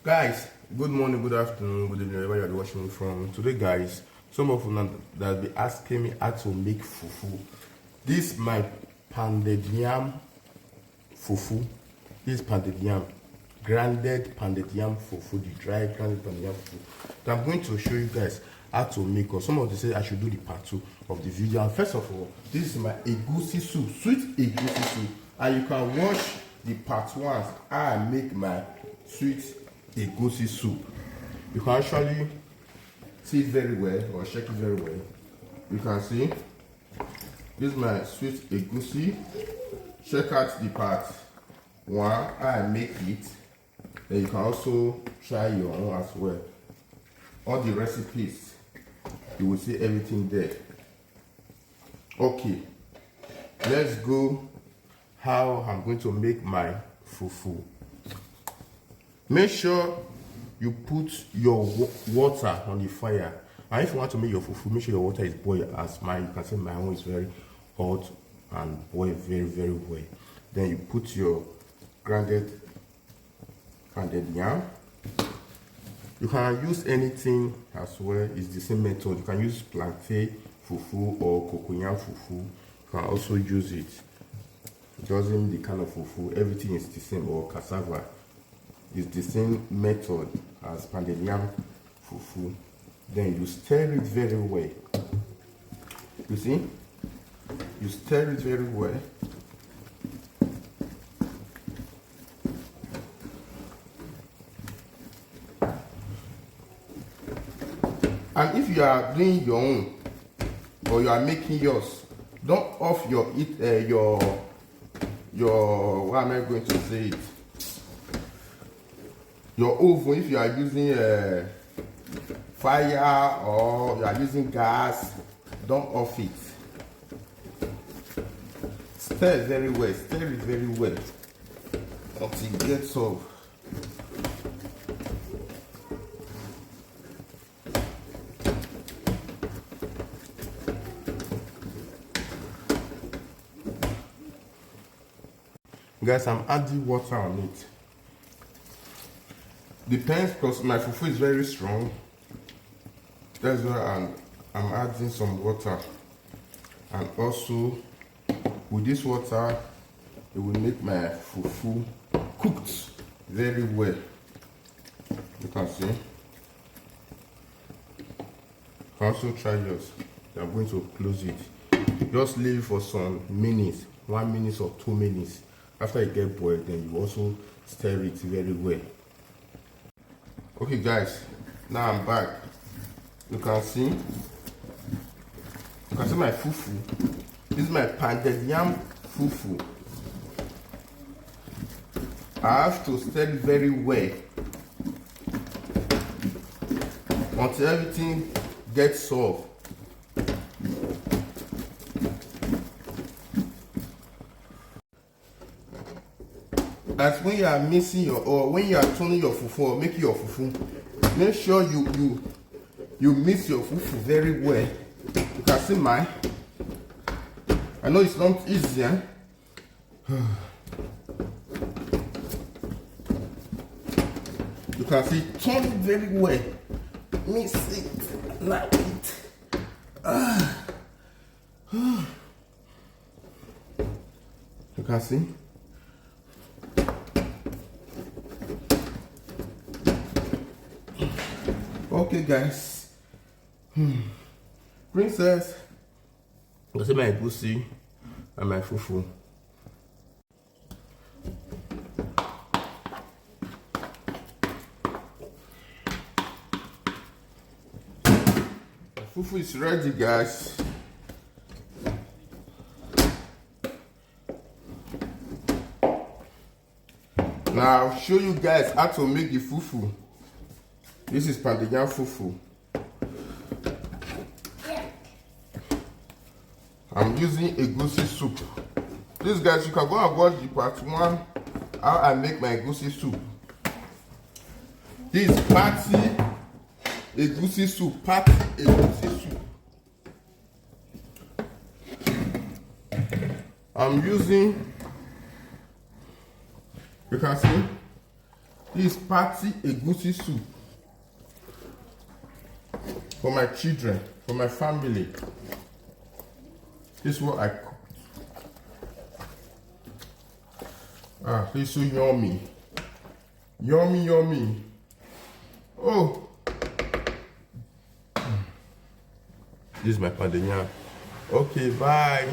Guys, good morning, good afternoon, good evening, wherever you're watching me from. Today, guys, some of you that be asking me how to make fufu. This is my pounded yam fufu. This is pounded yam, grounded pounded yam fufu, the dry grounded pounded yam fufu. So I'm going to show you guys how to make. Or some of you say I should do the part 2 of the video. And first of all, this is my egusi soup, sweet egusi soup, and you can watch the part 1 how I make my sweet egusi soup. You can actually see it very well or check it very well. You can see this is my sweet egusi. Check out the part 1 how I make it. Then you can also try your own as well. All the recipes, you will see everything there. Okay, let's go how I'm going to make my fufu. Make sure you put your water on the fire. And if you want to make your fufu, make sure your water is boiled. As mine, you can see my own is very hot and boiled very, very well. Then you put your grounded yam. You can use anything as well. It's the same method. You can use plantain fufu or cocoyam fufu. You can also use it. It doesn't mean the kind of fufu. Everything is the same, or cassava. It's the same method as pounded yam fufu. Then you stir it very well. You see? You stir it very well. And if you are doing your own or you are making yours, don't off your what am I going to say it? Your oven. If you are using fire or you are using gas, don't off it. Stir it very well. Stir it very well until it gets off. Guys, I'm adding water on it. Depends, because my fufu is very strong. That's why I'm adding some water. And also, with this water, it will make my fufu cooked very well. You can see. You can also try yours. I'm going to close it. Just leave it for some minutes, 1 minute or 2 minutes. After it gets boiled, then you also stir it very well. Okay guys, now I'm back. You can see my fufu. This is my pounded yam fufu. I have to stir it very well until everything gets soft. That's when you are mixing or when you are turning your fufu or making your fufu, make sure you mix your fufu very well. You can see mine. I know it's not easy, eh? You can see, turn it very well. Mix it like it. You can see. Okay guys, princess, this is my egusi and my fufu. The fufu is ready, guys. Now I'll show you guys how to make the fufu. This is pounded yam fufu. I'm using egusi soup. Please guys, you can go and watch the part 1 how I make my egusi soup. This is party egusi soup. Party egusi soup. I'm using, you can see, This is party egusi soup for my children, for my family. This is what I cooked. Ah, this is so yummy. Yummy, yummy. Oh. This is my pandemia. Okay, bye.